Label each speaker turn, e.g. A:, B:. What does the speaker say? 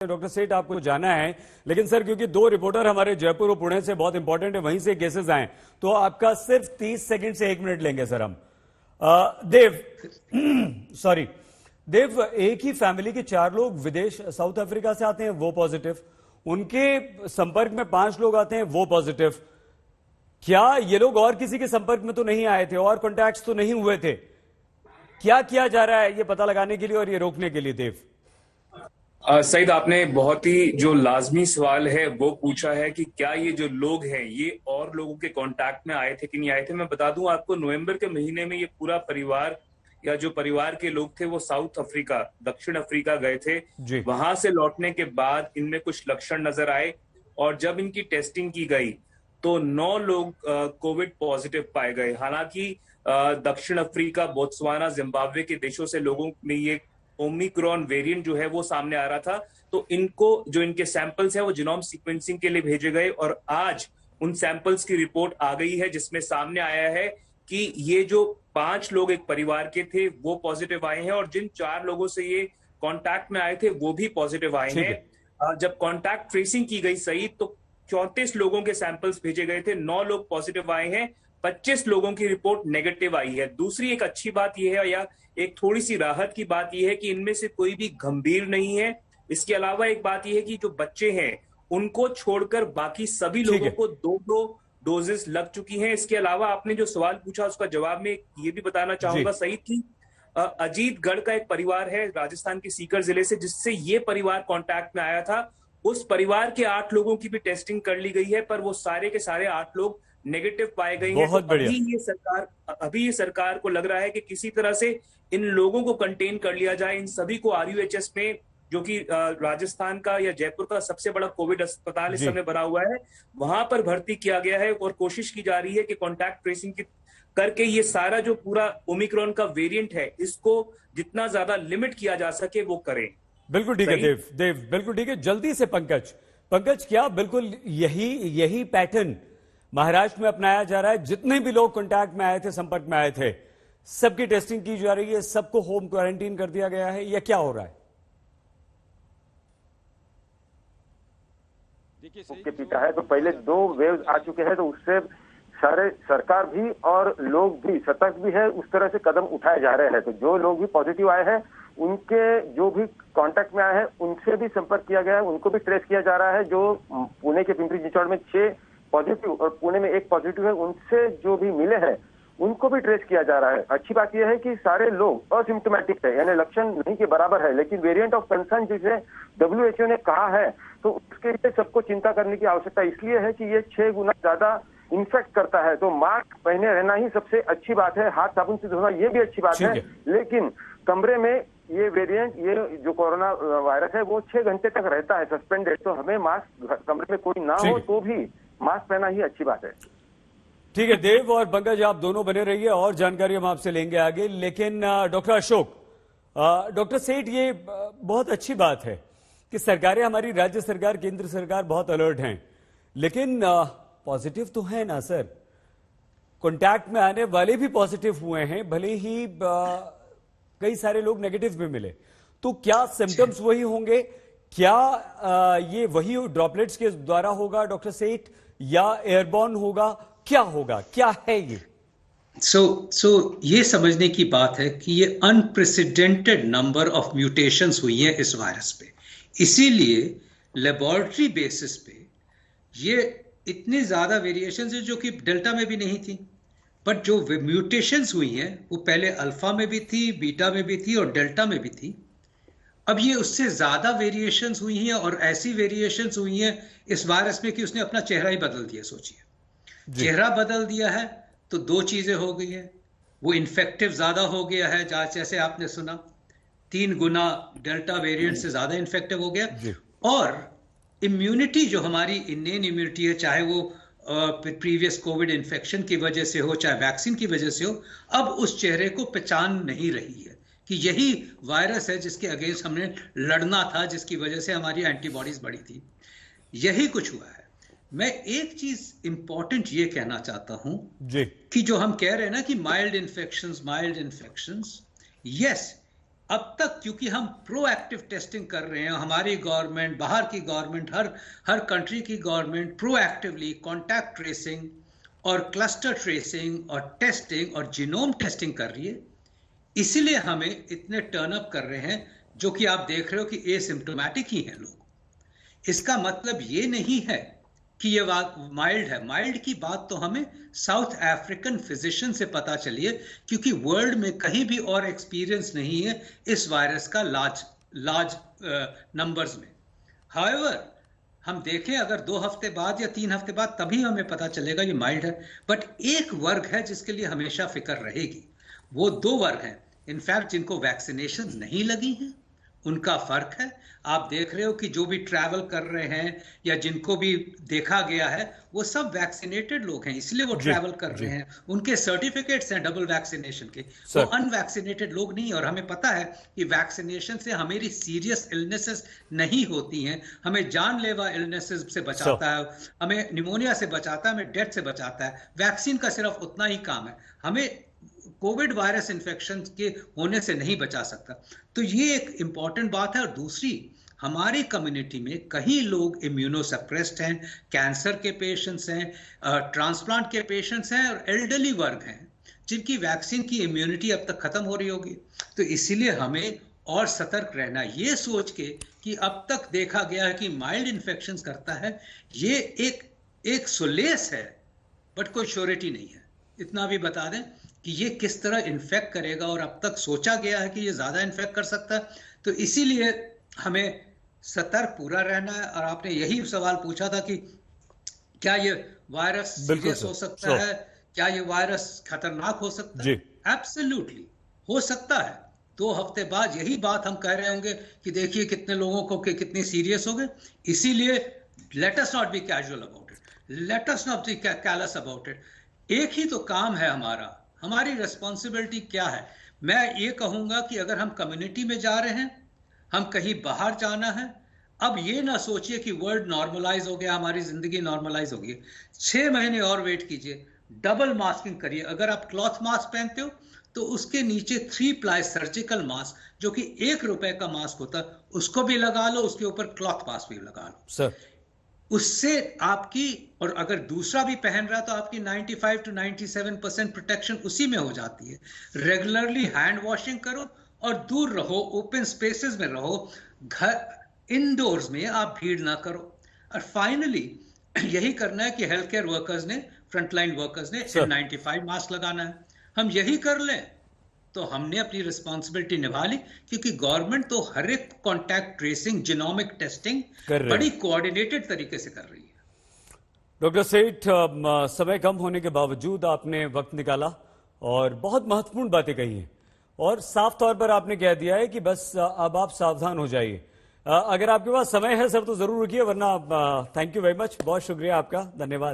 A: Doctor सेठ आपको जाना है, लेकिन सर क्योंकि दो रिपोर्टर हमारे जयपुर और पुणे से बहुत इंपॉर्टेंट है, वहीं से केसेस आए, तो आपका सिर्फ 30 सेकंड से 1 मिनट लेंगे सर हम। देव सॉरी देव, एक ही फैमिली के 4 लोग विदेश साउथ अफ्रीका से आते हैं, वो पॉजिटिव। उनके संपर्क में 5 लोग आते हैं, वो पॉजिटिव। क्या ये लोग और किसी के संपर्क में तो नहीं आए थे और कॉन्टैक्ट्स तो नहीं हुए थे? क्या किया जा रहा है ये पता लगाने के लिए और ये रोकने के लिए? देव
B: सईद, आपने बहुत ही जो लाजमी सवाल है वो पूछा है कि क्या ये जो लोग हैं ये और लोगों के कांटेक्ट में आए थे कि नहीं आए थे। मैं बता दूं आपको, नवंबर के महीने में ये पूरा परिवार या जो परिवार के लोग थे वो साउथ अफ्रीका, दक्षिण अफ्रीका गए थे। वहां से लौटने के बाद इनमें कुछ लक्षण नजर आए और जब इनकी टेस्टिंग की गई तो 9 लोग कोविड पॉजिटिव पाए गए। हालांकि दक्षिण अफ्रीका, बोत्सवाना, जिम्बाब्वे के देशों से लोगों में ये ओमिक्रॉन वेरिएंट जो है वो सामने आ रहा था, तो इनको जो इनके सैंपल्स हैं वो जीनोम सीक्वेंसिंग के लिए भेजे गए और आज उन सैंपल्स की रिपोर्ट आ गई है जिसमें सामने आया है कि ये जो 5 लोग एक परिवार के थे वो पॉजिटिव आए हैं और जिन 4 लोगों से ये कांटेक्ट में आए थे वो भी पॉजिटिव आए हैं। जब कांटेक्ट ट्रेसिंग की गई सही तो 34 लोगों के सैंपल्स भेजे गए थे, 9 लोग पॉजिटिव आए हैं, 25 लोगों की रिपोर्ट नेगेटिव आई है। दूसरी एक अच्छी बात यह है या एक थोड़ी सी राहत की बात यह है कि इनमें से कोई भी गंभीर नहीं है। इसके अलावा एक बात यह है कि जो बच्चे हैं उनको छोड़कर बाकी सभी लोगों को 2 डोजेस लग चुकी हैं। इसके अलावा आपने जो सवाल पूछा उसका जवाब में ये भी बताना चाहूंगा सही कि अजीतगढ़ का एक परिवार है राजस्थान के सीकर जिले से जिससे ये परिवार कांटेक्ट में आया था। उस परिवार के 8 लोगों की भी टेस्टिंग कर ली गई है पर वो सारे के सारे 8 लोग नेगेटिव पाए गए हैं।
A: बहुत बढ़िया।
B: अभी ये सरकार को लग रहा है कि किसी तरह से इन लोगों को कंटेन कर लिया जाए। इन सभी को आरयूएचएस में, जो कि राजस्थान का या जयपुर का सबसे बड़ा कोविड अस्पताल इस समय बना हुआ है, वहां पर भर्ती किया गया है और कोशिश की जा रही है कि कॉन्टैक्ट ट्रेसिंग करके ये सारा जो पूरा ओमिक्रॉन का वेरिएंट है इसको जितना ज्यादा लिमिट किया जा सके वो करें।
A: बिल्कुल ठीक है देव, बिल्कुल ठीक है। जल्दी से पंकज, क्या बिल्कुल यही पैटर्न महाराष्ट्र में अपनाया जा रहा है? जितने भी लोग कांटेक्ट में आए थे, संपर्क में आए थे, सबकी टेस्टिंग की जा रही है, सबको होम क्वारंटीन कर दिया गया है, या क्या हो रहा है?
C: के पीछा है तो पहले 2 वेव आ चुके हैं तो उससे सारे सरकार भी और लोग भी सतर्क भी है, उस तरह से कदम उठाए जा रहे हैं। तो जो लोग भी पॉजिटिव आए हैं उनके जो भी कांटेक्ट में आए हैं उनसे भी संपर्क किया गया है, उनको भी ट्रेस किया जा रहा है। जो पुणे के पिंपरी चिंचवड़ में 6 पॉजिटिव और पुणे में 1 पॉजिटिव है, उनसे जो भी मिले हैं उनको भी ट्रेस किया जा रहा है। अच्छी बात यह है कि सारे लोग असिम्प्टोमेटिक है, यानी लक्षण नहीं के बराबर है, लेकिन वेरिएंट ऑफ कंसर्न जिसे WHO ने कहा है तो उसके लिए सबको चिंता करने की आवश्यकता इसलिए है कि ये 6 गुना ज्यादा इन्फेक्ट करता है। तो मास्क पहने रहना ही सबसे अच्छी बात है, हाथ साबुन से धोना ये भी अच्छी बात है, लेकिन कमरे में ये वेरिएंट, ये जो कोरोना वायरस है वो 6 घंटे तक रहता है सस्पेंडेड। तो हमें मास्क, कमरे में कोई ना हो तो भी मास्क पहना ही अच्छी बात है।
A: ठीक है देव और पंकज, आप दोनों बने रहिए और जानकारी हम आपसे लेंगे आगे। लेकिन डॉक्टर अशोक, डॉक्टर सेठ, ये बहुत अच्छी बात है कि सरकारें, हमारी राज्य सरकार, केंद्र सरकार बहुत अलर्ट हैं, लेकिन पॉजिटिव तो है ना सर? कांटेक्ट में आने वाले भी पॉजिटिव हुए हैं, भले ही कई सारे लोग नेगेटिव भी मिले, तो क्या सिम्टम्स वही होंगे? क्या ये वही ड्रॉपलेट्स के द्वारा होगा डॉक्टर सेठ, या एयरबॉर्न होगा? क्या होगा, क्या है ये?
D: ये समझने की बात है कि ये अनप्रेसिडेंटेड नंबर ऑफ म्यूटेशंस हुई है इस वायरस पे, इसीलिए लेबोरेटरी बेसिस पे ये इतनी ज्यादा वेरिएशंस है जो कि डेल्टा में भी नहीं थी। बट जो म्यूटेशंस हुई हैं वो पहले अल्फा में भी थी, बीटा में भी थी और डेल्टा में भी थी। अब ये उससे ज्यादा वेरिएशंस हुई हैं और ऐसी वेरिएशंस हुई हैं इस वायरस में कि उसने अपना चेहरा ही बदल दिया। सोचिए, चेहरा बदल दिया है तो 2 चीजें हो गई हैं। वो इन्फेक्टिव ज्यादा हो गया है, जैसे आपने सुना 3 गुना डेल्टा वेरिएंट से ज्यादा इन्फेक्टिव हो गया, और इम्यूनिटी जो हमारी इनेन इम्यूनिटी है, चाहे वो प्रीवियस कोविड इन्फेक्शन की वजह से हो चाहे वैक्सीन की वजह से हो, अब उस चेहरे को पहचान नहीं रही है कि यही वायरस है जिसके अगेंस्ट हमने लड़ना था, जिसकी वजह से हमारी एंटीबॉडीज बढ़ी थी। यही कुछ हुआ है। मैं एक चीज इंपॉर्टेंट ये कहना चाहता हूं कि जो हम कह रहे हैं ना कि माइल्ड इन्फेक्शंस, यस, अब तक क्योंकि हम प्रोएक्टिव टेस्टिंग कर रहे हैं, हमारी गवर्नमेंट, बाहर की गवर्नमेंट, हर कंट्री की गवर्नमेंट प्रोएक्टिवली कॉन्टैक्ट ट्रेसिंग और क्लस्टर ट्रेसिंग और टेस्टिंग और जीनोम टेस्टिंग कर रही है, इसीलिए हमें इतने टर्न अप कर रहे हैं, जो कि आप देख रहे हो कि एसिम्प्टोमेटिक ही हैं लोग। इसका मतलब ये नहीं है कि ये माइल्ड है। माइल्ड की बात तो हमें साउथ अफ्रीकन फिजिशियन से पता चली है, क्योंकि वर्ल्ड में कहीं भी और एक्सपीरियंस नहीं है इस वायरस का लार्ज नंबर्स में। हाउएवर हम देखें अगर 2 हफ्ते बाद या 3 हफ्ते बाद, तभी हमें पता चलेगा ये माइल्ड है। बट एक वर्ग है जिसके लिए हमेशा फिक्र रहेगी, वो 2 वर्ग हैं इनफैक्ट जिनको वैक्सीनेशन नहीं लगी हैं, उनका फर्क है। आप देख रहे हो कि जो भी ट्रैवल कर रहे हैं या जिनको भी देखा गया है, वो सब वैक्सीनेटेड लोग हैं, इसलिए वो ट्रैवल कर रहे हैं, उनके सर्टिफिकेट्स हैं डबल वैक्सीनेशन के, वो अनवैक्सीनेटेड लोग नहीं। और हमें पता है कि वैक्सीनेशन से हमारी सीरियस इलनेसेस नहीं होती हैं, हमें जानलेवा इलनेसेस से बचाता है, हमें निमोनिया से बचाता है, हमें डेथ से बचाता है। वैक्सीन का सिर्फ उतना ही काम है, हमें कोविड वायरस इन्फेक्शन के होने से नहीं बचा सकता। तो ये एक इंपॉर्टेंट बात है। और दूसरी, हमारी कम्युनिटी में कई लोग इम्यूनोसप्रेस्ड हैं, कैंसर के पेशेंट्स हैं, ट्रांसप्लांट के पेशेंट्स हैं और एल्डरली वर्ग हैं, जिनकी वैक्सीन की इम्यूनिटी अब तक खत्म हो रही होगी। तो इसीलिए हमें और सतर्क रहना, ये सोच के कि अब तक देखा गया है कि माइल्ड इन्फेक्शन करता है, ये एक सुलेस है, बट कोई श्योरिटी नहीं है। इतना भी बता दें कि ये किस तरह इन्फेक्ट करेगा, और अब तक सोचा गया है कि ये ज्यादा इन्फेक्ट कर सकता है। तो इसीलिए हमें सतर्क पूरा रहना है। और आपने यही सवाल पूछा था कि क्या ये वायरस सीरियस हो सकता है, क्या ये वायरस खतरनाक हो सकता है? एब्सोल्युटली हो सकता है। 2 हफ्ते बाद यही बात हम कह रहे होंगे कि देखिए कितने लोगों को कितनी सीरियस हो गए। इसीलिए let us not be casual about it, let us not be callus about it. एक ही तो काम है हमारा, हमारी रिस्पॉन्सिबिलिटी क्या है? मैं ये कहूंगा कि अगर हम कम्युनिटी में जा रहे हैं, हम कहीं बाहर जाना है, अब ये ना सोचिए कि वर्ल्ड नॉर्मलाइज हो गया, हमारी जिंदगी नॉर्मलाइज हो गई। 6 महीने और वेट कीजिए, डबल मास्किंग करिए। अगर आप क्लॉथ मास्क पहनते हो तो उसके नीचे 3 प्लाई सर्जिकल मास्क, जो कि ₹1 का मास्क होता है, उसको भी लगा लो, उसके ऊपर क्लॉथ मास्क भी लगा लो
A: सर।
D: उससे आपकी, और अगर दूसरा भी पहन रहा है तो आपकी 95 to 97% प्रोटेक्शन उसी में हो जाती है। रेगुलरली हैंड वॉशिंग करो और दूर रहो, ओपन स्पेसेस में रहो, घर इंडोर्स में आप भीड़ ना करो। और फाइनली यही करना है कि हेल्थ केयर वर्कर्स ने, फ्रंटलाइन वर्कर्स ने N95 मास्क लगाना है। हम यही कर लें तो हमने अपनी रिस्पॉन्सिबिलिटी निभा ली, क्योंकि गवर्नमेंट तो हर एक कॉन्टैक्ट ट्रेसिंग, जीनोमिक टेस्टिंग बड़ी कोऑर्डिनेटेड तरीके से कर रही है।
A: डॉक्टर सेठ, समय कम होने के बावजूद आपने वक्त निकाला और बहुत महत्वपूर्ण बातें कही हैं, और साफ तौर पर आपने कह दिया है कि बस अब आप सावधान हो जाइए। अगर आपके पास समय है सर तो जरूर रुकिए, वरना थैंक यू वेरी मच, बहुत शुक्रिया आपका, धन्यवाद।